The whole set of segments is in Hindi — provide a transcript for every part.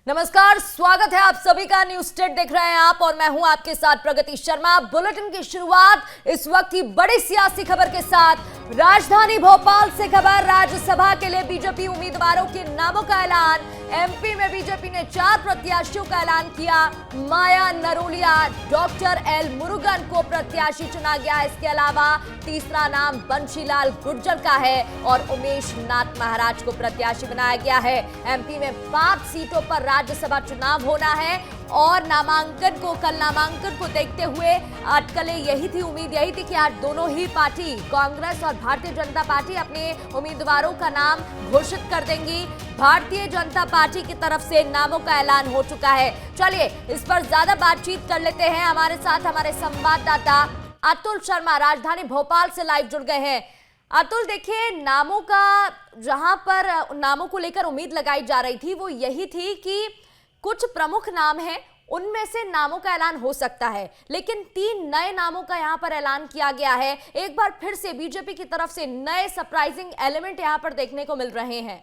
नमस्कार, स्वागत है आप सभी का। न्यूज स्टेट देख रहे हैं आप और मैं हूं आपके साथ प्रगति शर्मा। बुलेटिन की शुरुआत इस वक्त की बड़ी सियासी खबर के साथ। राजधानी भोपाल से खबर। राज्यसभा के लिए बीजेपी उम्मीदवारों के नामों का ऐलान। एमपी में बीजेपी ने 4 प्रत्याशियों का ऐलान किया। माया नरोलिया, डॉक्टर एल मुरुगन को प्रत्याशी चुना गया। इसके अलावा तीसरा नाम बंशीलाल गुर्जर का है और उमेश नाथ महाराज को प्रत्याशी बनाया गया है। एमपी में 5 सीटों पर राज्यसभा चुनाव होना है और कल नामांकन को देखते हुए अटकलें यही थी, उम्मीद यही थी कि आज दोनों ही पार्टी, कांग्रेस और भारतीय जनता पार्टी, अपने उम्मीदवारों का नाम घोषित कर देंगी। भारतीय जनता पार्टी की तरफ से नामों का ऐलान हो चुका है। चलिए इस पर ज्यादा बातचीत कर लेते हैं। हमारे साथ हमारे संवाददाता अतुल शर्मा राजधानी भोपाल से लाइव जुड़ गए हैं। अतुल, देखिए, नामों का जहां पर नामों को लेकर उम्मीद लगाई जा रही थी वो यही थी कि कुछ प्रमुख नाम हैं, उनमें से नामों का ऐलान हो सकता है, लेकिन 3 नए नामों का यहां पर ऐलान किया गया है। एक बार फिर से बीजेपी की तरफ से नए सरप्राइजिंग एलिमेंट यहां पर देखने को मिल रहे हैं।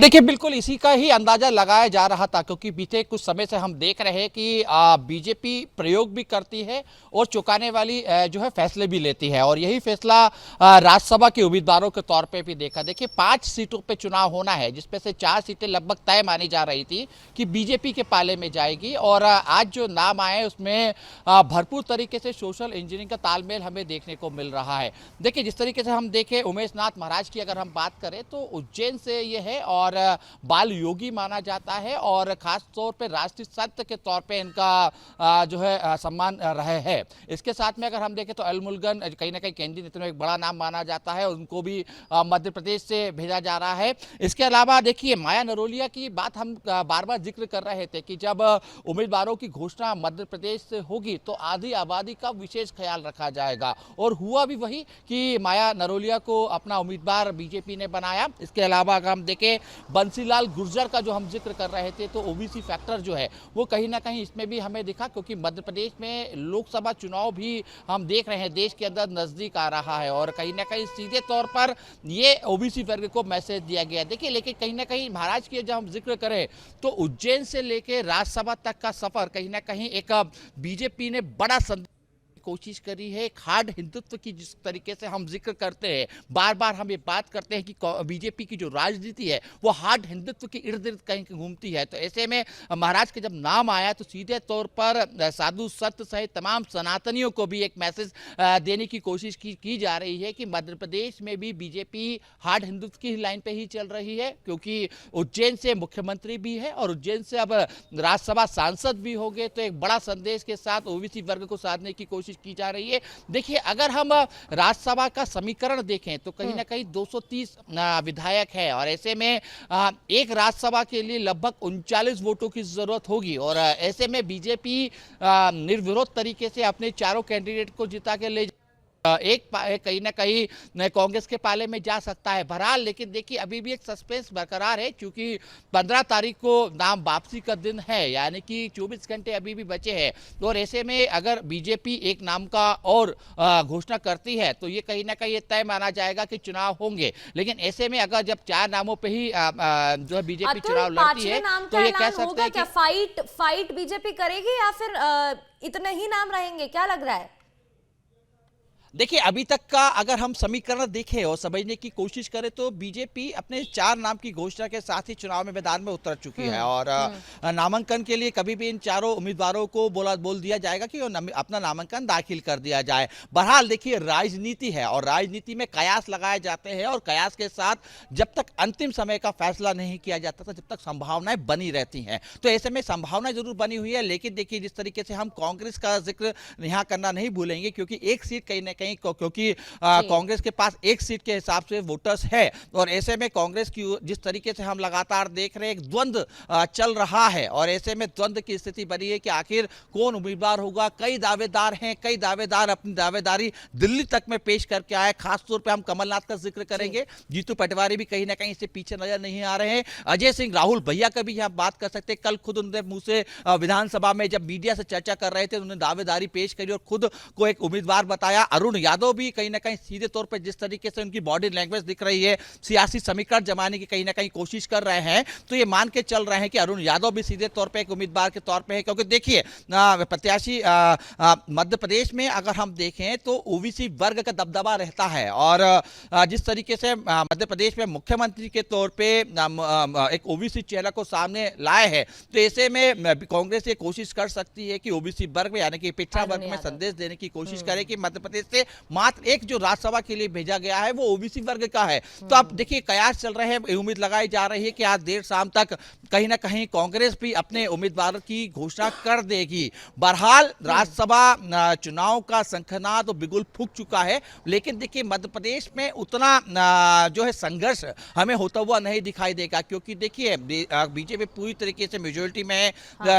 देखिए, बिल्कुल इसी का ही अंदाजा लगाया जा रहा था, क्योंकि बीते कुछ समय से हम देख रहे हैं कि बीजेपी प्रयोग भी करती है और चौंकाने वाली जो है फैसले भी लेती है, और यही फैसला राज्यसभा के उम्मीदवारों के तौर पे भी देखा। देखिए, 5 सीटों पे चुनाव होना है, जिसमें से 4 सीटें लगभग तय मानी जा रही थी कि बीजेपी के पाले में जाएगी, और आज जो नाम आए उसमें भरपूर तरीके से सोशल इंजीनियरिंग का तालमेल हमें देखने को मिल रहा है। देखिए, जिस तरीके से हम देखें, उमेश नाथ महाराज की अगर हम बात करें तो उज्जैन से ये है और बाल योगी माना जाता है, और खास तौर पे राष्ट्रीय संत के तौर पे इनका जो है सम्मान रहे है। इसके साथ में अगर हम देखें तो एल मुरुगन कहीं ना कहीं केंद्रीय नेतृत्व में एक बड़ा नाम माना जाता है, उनको भी मध्य प्रदेश से भेजा जा रहा है। इसके अलावा देखिए, माया नरोलिया की बात हम बार बार जिक्र कर रहे थे कि जब उम्मीदवारों की घोषणा मध्य प्रदेश से होगी तो आधी आबादी का विशेष ख्याल रखा जाएगा, और हुआ भी वही कि माया नरोलिया को अपना उम्मीदवार बीजेपी ने बनाया। इसके अलावा अगर हम देखें बंशीलाल गुर्जर का जो हम जिक्र कर रहे थे, तो ओबीसी फैक्टर जो है वो कहीं ना कहीं इसमें भी हमें दिखा, क्योंकि मध्य प्रदेश में लोकसभा चुनाव भी हम देख रहे हैं देश के अंदर नजदीक आ रहा है, और कहीं ना कहीं सीधे तौर पर ये ओबीसी वर्ग को मैसेज दिया गया। देखिए, लेकिन कहीं ना कहीं महाराज की जब हम जिक्र करें तो उज्जैन से लेकर राज्यसभा तक का सफर कहीं ना कहीं एक बीजेपी ने बड़ा कोशिश करी है। एक हार्ड हिंदुत्व की जिस तरीके से हम जिक्र करते हैं, बार बार हम ये बात करते हैं कि बीजेपी की जो राजनीति है वो हार्ड हिंदुत्व के इर्द गिर्द कहीं घूमती है। तो ऐसे में महाराज के जब नाम आया तो सीधे तौर पर साधु संत सहित तमाम सनातनियों को भी एक मैसेज देने की कोशिश की जा रही है कि मध्य प्रदेश में भी बीजेपी हार्ड हिंदुत्व की लाइन पे ही चल रही है, क्योंकि उज्जैन से मुख्यमंत्री भी है और उज्जैन से अब राज्यसभा सांसद भी हो गए, तो एक बड़ा संदेश के साथ ओबीसी वर्ग को साधने की कोशिश की जा रही है। देखिए, अगर हम राज्यसभा का समीकरण देखें तो कहीं ना कहीं 230 विधायक है, और ऐसे में एक राज्यसभा के लिए लगभग 39 वोटों की जरूरत होगी, और ऐसे में बीजेपी निर्विरोध तरीके से अपने चारों कैंडिडेट को जिता के ले एक कहीं ना कहीं कांग्रेस के पाले में जा सकता है। बहरहाल लेकिन देखिए, अभी भी एक सस्पेंस बरकरार है, क्योंकि 15 तारीख को नाम वापसी का दिन है, यानी कि 24 घंटे अभी भी बचे हैं, और ऐसे में अगर बीजेपी एक नाम का और घोषणा करती है तो ये कहीं ना कहीं तय माना जाएगा कि चुनाव होंगे। लेकिन ऐसे में अगर जब 4 नामों पे ही जो है बीजेपी चुनाव लड़ती है तो ये कह सकते हैं कि फाइट बीजेपी करेगी या फिर इतने ही नाम रहेंगे, क्या लग रहा है? देखिए, अभी तक का अगर हम समीकरण देखें और समझने की कोशिश करें तो बीजेपी अपने 4 नाम की घोषणा के साथ ही चुनाव में मैदान में उतर चुकी है, और नामांकन के लिए कभी भी इन चारों उम्मीदवारों को बोल दिया जाएगा कि अपना नामांकन दाखिल कर दिया जाए। बहरहाल देखिए, राजनीति है और राजनीति में कयास लगाए जाते हैं, और कयास के साथ जब तक अंतिम समय का फैसला नहीं किया जाता था, जब तक संभावनाएं बनी रहती हैं। तो ऐसे में संभावना जरूर बनी हुई है, लेकिन देखिए जिस तरीके से हम कांग्रेस का जिक्र यहाँ करना नहीं भूलेंगे, क्योंकि एक सीट कहीं ना कहीं, क्योंकि कांग्रेस के पास एक सीट के हिसाब से वोटर्स है, और ऐसे में कांग्रेस की जिस तरीके से हम लगातार देख रहे हैं, एक द्वंद्व चल रहा है, और ऐसे में द्वंद्व की स्थिति बनी है कि आखिर कौन उम्मीदवार होगा। कई दावेदार हैं, कई दावेदार अपनी दावेदारी दिल्ली तक में पेश करके आए। खासतौर पर हम कमलनाथ का जिक्र करेंगे, जीतू पटवारी भी कहीं ना कहीं इससे पीछे नजर नहीं आ रहे हैं। अजय सिंह राहुल भैया का भी यहाँ बात कर सकते हैं। कल खुद उनके मुंह से विधानसभा में जब मीडिया से चर्चा कर रहे थे, उन्होंने दावेदारी पेश करी और खुद को एक उम्मीदवार बताया। अरुण अरुण यादव भी कहीं ना कहीं सीधे तौर पर जिस तरीके से उनकी बॉडी लैंग्वेज दिख रही है, सियासी समीकरण जमाने की कहीं ना कहीं कोशिश कर रहे हैं, तो ये मान के चल रहे हैं कि अरुण यादव भी सीधे तौर पर एक उम्मीदवार के तौर पर है। क्योंकि देखिए प्रत्याशी मध्य प्रदेश में अगर हम देखें तो ओबीसी वर्ग का दबदबा रहता है, और जिस तरीके से मध्य प्रदेश में मुख्यमंत्री के तौर पे एक ओबीसी चेहरा को सामने लाए हैं, तो ऐसे में कांग्रेस ये कोशिश कर सकती है कि ओबीसी वर्ग में यानी कि पिछड़ा वर्ग में संदेश देने की कोशिश करे कि मध्य प्रदेश से मात्र एक जो राज्यसभा के लिए भेजा गया है वो ओबीसी वर्ग का है। तो अब देखिए कयास चल रहे हैं, उम्मीद लगाई जा रही है कि आज देर शाम तक कहीं ना कहीं कांग्रेस भी अपने उम्मीदवार की घोषणा कर देगी। बहरहाल राज्यसभा चुनाव का शंखनाद तो बिल्कुल फूंक चुका है, लेकिन देखिए मध्य प्रदेश में उतना जो है संघर्ष हमें होता हुआ नहीं दिखाई देगा, क्योंकि देखिए बीजेपी पूरी तरीके से मेजोरिटी में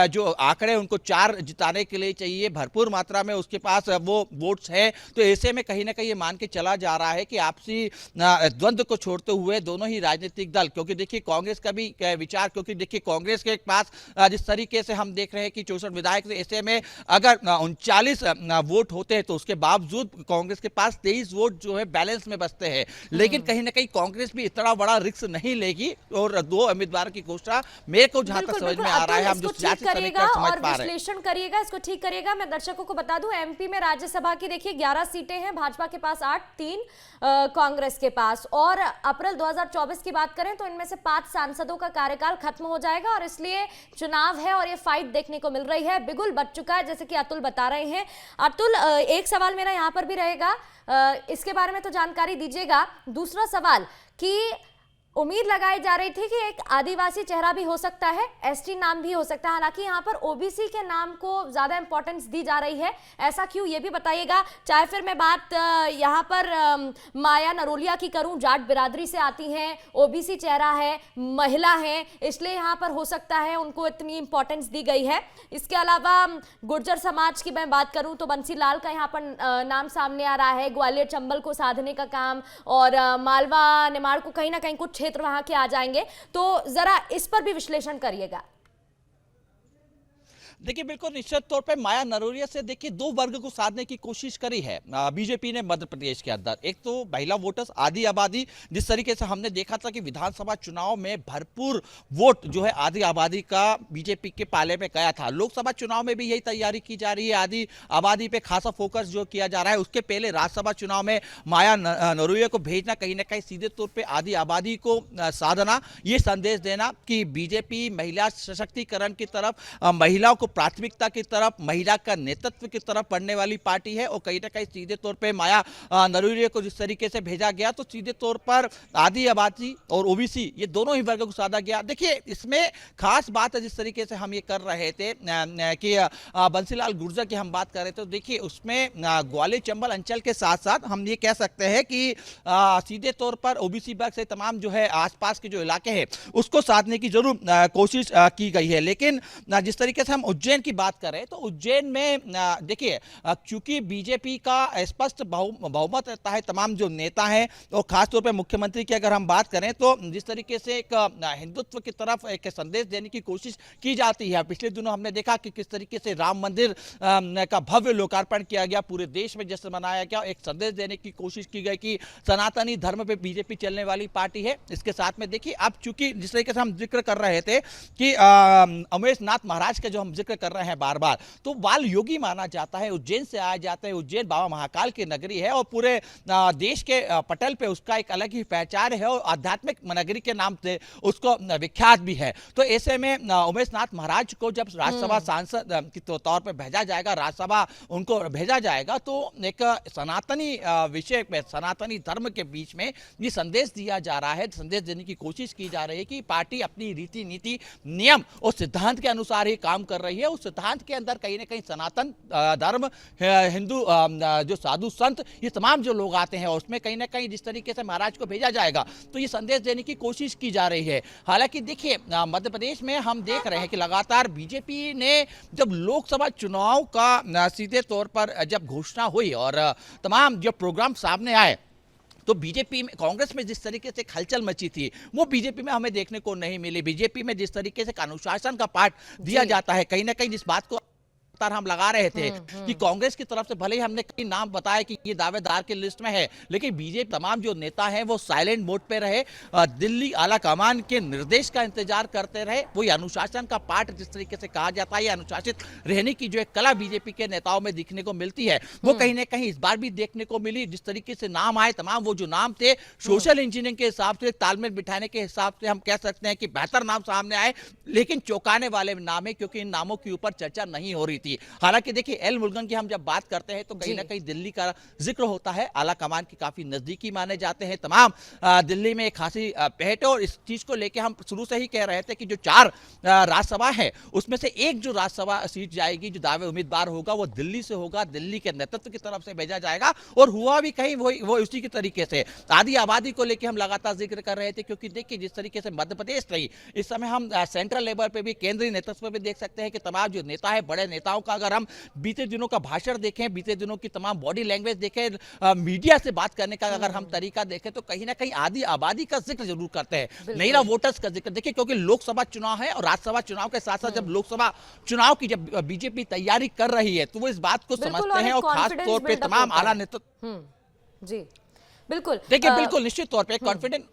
जो आंकड़े उनको 4 जिताने के लिए चाहिए, भरपूर मात्रा में उसके पास वो वोट्स है। तो ऐसे में कहीं ना कहीं ये मान के चला जा रहा है कि आपसी द्वंद्व को छोड़ते हुए दोनों ही राजनीतिक दल, क्योंकि देखिए कांग्रेस का भी विचार, क्योंकि देखिए कांग्रेस के पास जिस तरीके से हम देख रहे हैं कि 64 विधायक, ऐसे में अगर 39 वोट होते हैं तो उसके बावजूद कांग्रेस के पास 23 वोट जो है बैलेंस में बचते हैं। लेकिन कहीं ना कहीं कांग्रेस भी इतना बड़ा रिस्क नहीं लेगी, और 2 उम्मीदवार की घोषणा मेरे को जहां तक समझ में आ रहा है, हम जो सियासी समीकरण समझ पा रहे हैं, विश्लेषण करिएगा, इसको ठीक करिएगा। मैं दर्शकों को बता दूं एमपी में राज्यसभा की देखिए 11 सीटें हैं, भाजपा के पास 8, 3 कांग्रेस के पास, और अप्रैल 2024 की बात करें तो इनमें से 5 सांसदों का कार्यकाल खत्म हो जाएगा, और इसलिए चुनाव है और ये फाइट देखने को मिल रही है। बिगुल बच चुका है जैसे कि अतुल बता रहे हैं। अतुल, एक सवाल मेरा यहां पर भी रहेगा, इसके बारे में तो जानकारी दीजिएगा। दूसरा सवाल कि उम्मीद लगाई जा रही थी कि एक आदिवासी चेहरा भी हो सकता है, एसटी नाम भी हो सकता है, हालांकि यहाँ पर ओबीसी के नाम को ज्यादा इंपॉर्टेंस दी जा रही है, ऐसा क्यों ये भी बताइएगा। चाहे फिर मैं बात यहाँ पर माया नरोलिया की करूँ, जाट बिरादरी से आती हैं, ओबीसी चेहरा है, महिला है, इसलिए यहाँ पर हो सकता है उनको इतनी इंपॉर्टेंस दी गई है। इसके अलावा गुर्जर समाज की मैं बात करूँ तो बंसी लाल का यहाँ पर नाम सामने आ रहा है, ग्वालियर चंबल को साधने का काम, और मालवा निमाड़ को कहीं ना कहीं कुछ क्षेत्र वहां के आ जाएंगे, तो जरा इस पर भी विश्लेषण करिएगा। देखिए बिल्कुल निश्चित तौर पे माया नरोरिया से देखिए 2 वर्ग को साधने की कोशिश करी है बीजेपी ने मध्य प्रदेश के अंदर। एक तो महिला वोटर्स, आदि आबादी, जिस तरीके से हमने देखा था कि विधानसभा चुनाव में भरपूर वोट जो है आदि आबादी का बीजेपी के पाले में गया था। लोकसभा चुनाव में भी यही तैयारी की जा रही है, आदि आबादी पे खासा फोकस जो किया जा रहा है। उसके पहले राज्यसभा चुनाव में माया नरोरिया को भेजना, कहीं ना कहीं सीधे तौर पर आदि आबादी को साधना, ये संदेश देना कि बीजेपी महिला सशक्तिकरण की तरफ, महिलाओं को प्राथमिकता की तरफ, महिला का नेतृत्व की तरफ बढ़ने वाली पार्टी है। और कहीं ना कहीं सीधे तौर पे माया नरोरिया को जिस तरीके से भेजा गया तो सीधे तौर पर आदि आबादी और ओबीसी ये दोनों ही वर्गों को साधा गया। देखिए इसमें खास बात है, जिस तरीके से हम ये कर रहे थे कि बंसीलाल गुर्जर की हम बात कर रहे थे, तो देखिए उसमें ग्वालियर चंबल अंचल के साथ साथ हम ये कह सकते हैं कि सीधे तौर पर ओबीसी वर्ग से तमाम जो है आसपास के जो इलाके हैं उसको साधने की जरूर कोशिश की गई है। लेकिन जिस तरीके से हम उज्जैन की बात करें तो उज्जैन में देखिए चूंकि बीजेपी का स्पष्ट बहुमत रहता है, तमाम जो नेता हैं और खासतौर पर मुख्यमंत्री की अगर हम बात करें तो जिस तरीके से एक हिंदुत्व की तरफ एक संदेश देने की कोशिश की जाती है। पिछले दिनों हमने देखा कि किस तरीके से राम मंदिर का भव्य लोकार्पण किया गया, पूरे देश में जश्न मनाया गया, एक संदेश देने की कोशिश की गई कि सनातनी धर्म पे बीजेपी चलने वाली पार्टी है। इसके साथ में देखिए अब चूंकि जिस तरीके से हम जिक्र कर रहे थे कि अमरेश नाथ महाराज का जो हम जिक्र कर रहे हैं बार बार, तो बाल योगी माना जाता है, उज्जैन से आया जाता है, उज्जैन बाबा महाकाल की नगरी है और पूरे देश के पटल पे उसका एक अलग ही पहचान है और आध्यात्मिक नगरी के नाम से उसको विख्यात भी है। तो ऐसे में उमेश नाथ महाराज को जब राज्यसभा सांसद के तौर पर भेजा जाएगा, राज्यसभा उनको भेजा जाएगा, तो एक सनातनी विषय में, सनातनी धर्म के बीच में ये संदेश दिया जा रहा है, संदेश देने की कोशिश की जा रही है कि पार्टी अपनी रीति नीति नियम और सिद्धांत के अनुसार ही काम कर रही है। उस सिद्धांत के अंदर कहीं ना कहीं सनातन धर्म, हिंदू जो साधु संत, ये तमाम जो लोग आते हैं, उसमें कहीं ना कहीं जिस तरीके से महाराज को भेजा जाएगा तो ये संदेश देने की कोशिश की जा रही है। हालांकि देखिए मध्य प्रदेश में हम देख रहे हैं कि लगातार बीजेपी ने जब लोकसभा चुनाव का सीधे तौर पर जब घोषणा हुई और तमाम जो प्रोग्राम सामने आए, तो बीजेपी में, कांग्रेस में जिस तरीके से हलचल मची थी वो बीजेपी में हमें देखने को नहीं मिली। बीजेपी में जिस तरीके से अनुशासन का पाठ दिया जाता है, कहीं ना कहीं जिस बात को हम लगा रहे थे कि कांग्रेस की तरफ से भले ही हमने कई नाम बताया कि ये दावेदार की लिस्ट में है, लेकिन बीजेपी तमाम जो नेता हैं वो साइलेंट मोड पे रहे, दिल्ली आला कमान के निर्देश का इंतजार करते रहे। वही अनुशासन का पाठ जिस तरीके से कहा जाता है, अनुशासित रहने की जो एक कला बीजेपी के नेताओं में दिखने को मिलती है, वो कहीं ना कहीं इस बार भी देखने को मिली। जिस तरीके से नाम आए, तमाम वो जो नाम थे सोशल इंजीनियरिंग के हिसाब से, तालमेल बिठाने के हिसाब से हम कह सकते हैं कि बेहतर नाम सामने आए, लेकिन चौंकाने वाले नाम है क्योंकि इन नामों के ऊपर चर्चा नहीं हो रही थी। हालांकि देखिए, एल मुरुगन की हम जब बात करते हैं तो कहीं ना कहीं दिल्ली का जिक्र होता है, आला कमान की काफी नजदीकी माने जाते हैं, तमाम दिल्ली में एक खासी पहट है। और इस चीज को लेकर हम शुरू से ही कह रहे थे कि जो 4 राज्यसभा है उसमें से एक जो राज्यसभा सीट जाएगी, जो दावे उम्मीदवार होगा वो दिल्ली से होगा, दिल्ली के नेतृत्व की तरफ से भेजा जाएगा। और हुआ भी कहीं वो उसी के तरीके से। आधी आबादी को लेकर हम लगातार जिक्र कर रहे थे, क्योंकि देखिए जिस तरीके से मध्य प्रदेश रही, इस समय हम सेंट्रल लेवल पे भी, केंद्रीय नेतृत्व पे भी देख सकते हैं कि तमाम जो नेता है, बड़े नेताओं का अगर हम बीते दिनों का भाषण देखें, बीते दिनों की तमाम बॉडी लैंग्वेज देखें, मीडिया से बात करने का अगर हम तरीका देखें, तो कहीं ना कहीं आधी आबादी का जिक्र जरूर करते हैं, महिला वोटर्स का जिक्र। देखिए, क्योंकि लोकसभा चुनाव है और राज्यसभा चुनाव के साथ साथ जब लोकसभा चुनाव की जब बीजेपी तैयारी कर रही है, तो वो इस बात को समझते हैं, और खास तौर पर तमाम आला नेतृत्व। जी बिल्कुल, देखिए बिल्कुल निश्चित तौर पे कॉन्फिडेंट।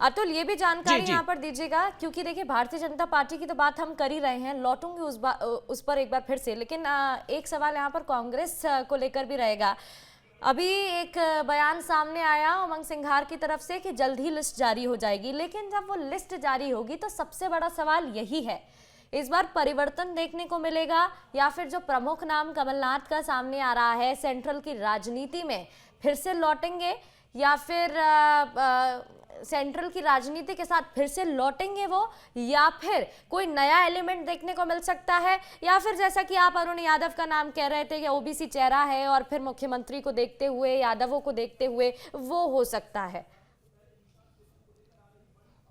अतुल, ये भी जानकारी यहाँ पर दीजिएगा, क्योंकि देखिए भारतीय जनता पार्टी की तो बात हम कर ही रहे हैं, लौटूंगी उस पर एक बार फिर से, लेकिन एक सवाल यहाँ पर कांग्रेस को लेकर भी रहेगा। अभी एक बयान सामने आया उमंग सिंघार की तरफ से कि जल्द ही लिस्ट जारी हो जाएगी, लेकिन जब वो लिस्ट जारी होगी तो सबसे बड़ा सवाल यही है, इस बार परिवर्तन देखने को मिलेगा या फिर जो प्रमुख नाम कमलनाथ का सामने आ रहा है सेंट्रल की राजनीति में फिर से लौटेंगे, या फिर सेंट्रल की राजनीति के साथ फिर से लौटेंगे वो, या फिर कोई नया एलिमेंट देखने को मिल सकता है, या फिर जैसा कि आप अरुण यादव का नाम कह रहे थे कि ओबीसी चेहरा है और फिर मुख्यमंत्री को देखते हुए, यादवों को देखते हुए वो हो सकता है।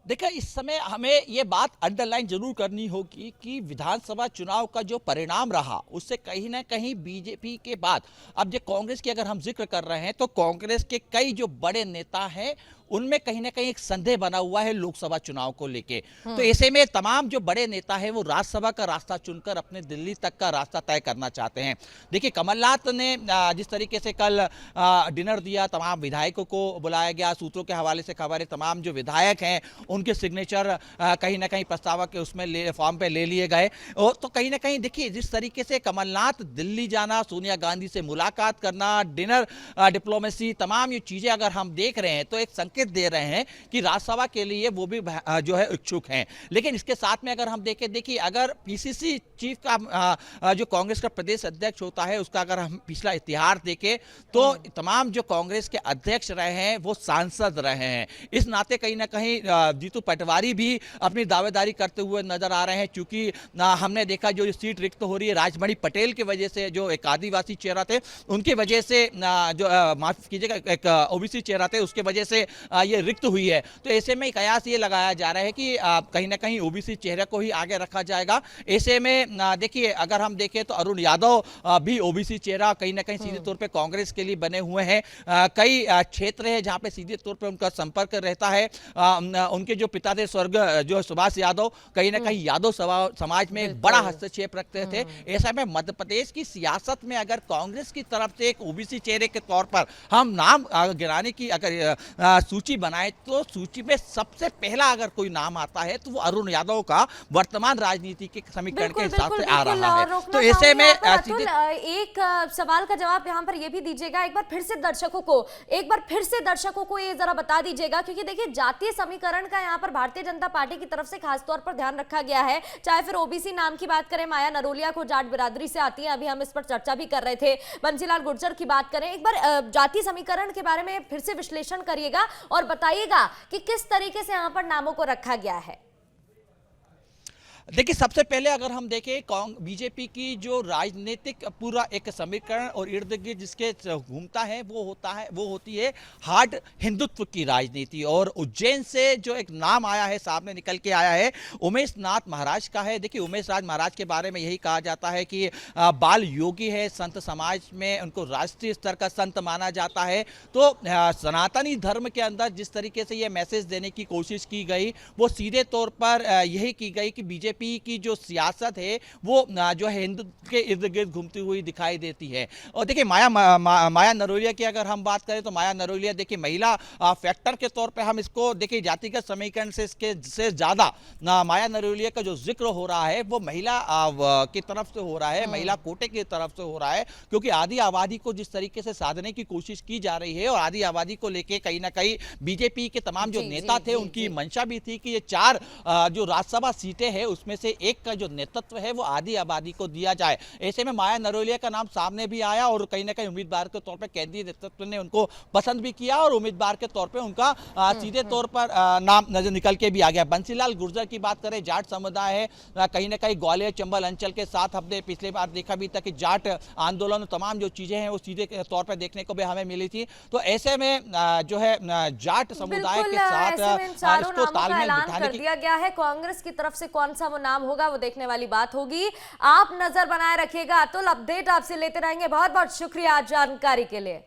देखिए, इस समय हमें ये बात अंडरलाइन जरूर करनी होगी कि विधानसभा चुनाव का जो परिणाम रहा, उससे कहीं ना कहीं बीजेपी के बाद, अब जो कांग्रेस की अगर हम जिक्र कर रहे हैं, तो कांग्रेस के कई जो बड़े नेता हैं उनमें कहीं ना कहीं एक संदेह बना हुआ है लोकसभा चुनाव को लेके। तो ऐसे में तमाम जो बड़े नेता हैं वो राज्यसभा का रास्ता चुनकर अपने दिल्ली तक का रास्ता तय करना चाहते हैं। देखिए, कमलनाथ ने जिस तरीके से कल डिनर दिया, तमाम विधायकों को बुलाया गया, सूत्रों के हवाले से खबर है तमाम जो विधायक हैं उनके सिग्नेचर कहीं ना कहीं प्रस्तावक के उसमें फॉर्म पे ले लिए गए। और तो कहीं ना कहीं देखिए जिस तरीके से कमलनाथ दिल्ली जाना, सोनिया गांधी से मुलाकात करना, डिनर डिप्लोमेसी, तमाम ये चीजें अगर हम देख रहे हैं तो एक संकेत दे रहे हैं कि राज्यसभा के लिए वो भी जो है इच्छुक हैं। लेकिन इसके साथ में अगर हम देखें, देखिए अगर पीसीसी चीफ का जो कांग्रेस का प्रदेश अध्यक्ष होता है उसका अगर हम पिछला इतिहास देखें तो तमाम जो कांग्रेस के अध्यक्ष रहे हैं वो सांसद रहे हैं। इस नाते कहीं ना कहीं जीतू पटवारी भी अपनी दावेदारी करते हुए नजर आ रहे हैं, क्योंकि हमने देखा जो सीट रिक्त हो रही है राजमणि पटेल की वजह से, जो एक आदिवासी चेहरा थे उनकी वजह से, जो माफ कीजिएगा एक ओबीसी चेहरा थे उसके वजह से ये रिक्त हुई है। तो ऐसे में कयास ये लगाया जा रहा है कि कहीं ना कहीं ओबीसी चेहरे को ही आगे रखा जाएगा। ऐसे में देखिए अगर हम देखें तो अरुण यादव भी ओबीसी चेहरा कहीं ना कहीं सीधे तौर पे कांग्रेस के लिए बने हुए हैं। कई क्षेत्र है जहां पे सीधे तौर पे उनका संपर्क रहता है। उनके जो पिता थे स्वर्ग जो सुभाष यादव कहीं ना कहीं यादव समाज में एक बड़ा हस्तक्षेप रखते थे। ऐसा में मध्य प्रदेश की सियासत में अगर कांग्रेस की तरफ से एक ओबीसी चेहरे के तौर पर हम नाम गिराने की अगर सूची बनाए तो सूची में सबसे पहला अगर कोई नाम आता है तो वो अरुण यादव का वर्तमान राजनीति के समीकरण के हिसाब से आ रहा है। तो ऐसे में एक सवाल का जवाब यहाँ पर ये भी दीजिएगा, एक बार फिर से दर्शकों को ये जरा बता दीजिएगा, क्योंकि देखिए जातीय समीकरण का यहाँ पर भारतीय जनता पार्टी की तरफ से खासतौर पर ध्यान रखा गया है। चाहे फिर ओबीसी नाम की बात करें, माया नरोलिया को जाट बिरादरी से आती है, अभी हम इस पर चर्चा भी कर रहे थे, बंसीलाल गुर्जर की बात करें, एक बार जातीय समीकरण के बारे में फिर से विश्लेषण करिएगा और बताइएगा कि किस तरीके से यहाँ पर नामों को रखा गया है। देखिए सबसे पहले अगर हम देखें बीजेपी की जो राजनीतिक पूरा एक समीकरण और इर्द गिर्द जिसके घूमता है वो होती है हार्ड हिंदुत्व की राजनीति। और उज्जैन से जो एक नाम आया है, सामने निकल के आया है, उमेश नाथ महाराज का है। देखिए उमेश नाथ महाराज के बारे में यही कहा जाता है कि बाल योगी है, संत समाज में उनको राष्ट्रीय स्तर का संत माना जाता है। तो सनातनी धर्म के अंदर जिस तरीके से ये मैसेज देने की कोशिश की गई वो सीधे तौर पर यही की गई कि बीजेपी बीजेपी की जो सियासत है वो जो है हिंदुत्व के इर्द गिर्द घूमती हुई दिखाई देती है। और देखिए माया नरोलिया की अगर हम बात करें तो माया नरोलिया देखिए महिला फैक्टर के तौर पे हम इसको देखिए जातिगत समीकरण से ज्यादा माया नरोलिया का जो जिक्र हो रहा है वो महिला की तरफ से हो रहा है, महिला कोटे की तरफ से हो रहा है, क्योंकि आधी आबादी को जिस तरीके से साधने की कोशिश की जा रही है और आधी आबादी को लेके कहीं ना कहीं बीजेपी के तमाम जो नेता थे उनकी मंशा भी थी कि ये 4 जो राज्यसभा सीटें हैं उसमें से एक का जो नेतृत्व है वो आधी आबादी को दिया जाए। ऐसे में माया नरोलिया का नाम सामने भी आया और कहीं ना कहीं उम्मीदवार के तौर पर केंद्रीय नेतृत्व ने उनको पसंद भी किया और उम्मीदवार के तौर पर उनका सीधे तौर पर नाम नजर निकल के भी आ गया। बंसीलाल गुर्जर की बात करें, जाट समुदाय है, कहीं ना कहीं ग्वालियर चंबल अंचल के साथ हमने पिछले बार देखा भी था कि जाट आंदोलन तमाम जो चीजें हैं वो सीधे तौर पर देखने को भी हमें मिली थी। तो ऐसे में जो है जाट समुदाय के साथ इसको तालमेल बिठाने कर दिया गया है। कांग्रेस की तरफ से कौन सा वो नाम होगा वो देखने वाली बात होगी। आप नजर बनाए रखिएगा। अतुल, अपडेट आपसे लेते रहेंगे। बहुत बहुत शुक्रिया जानकारी के लिए।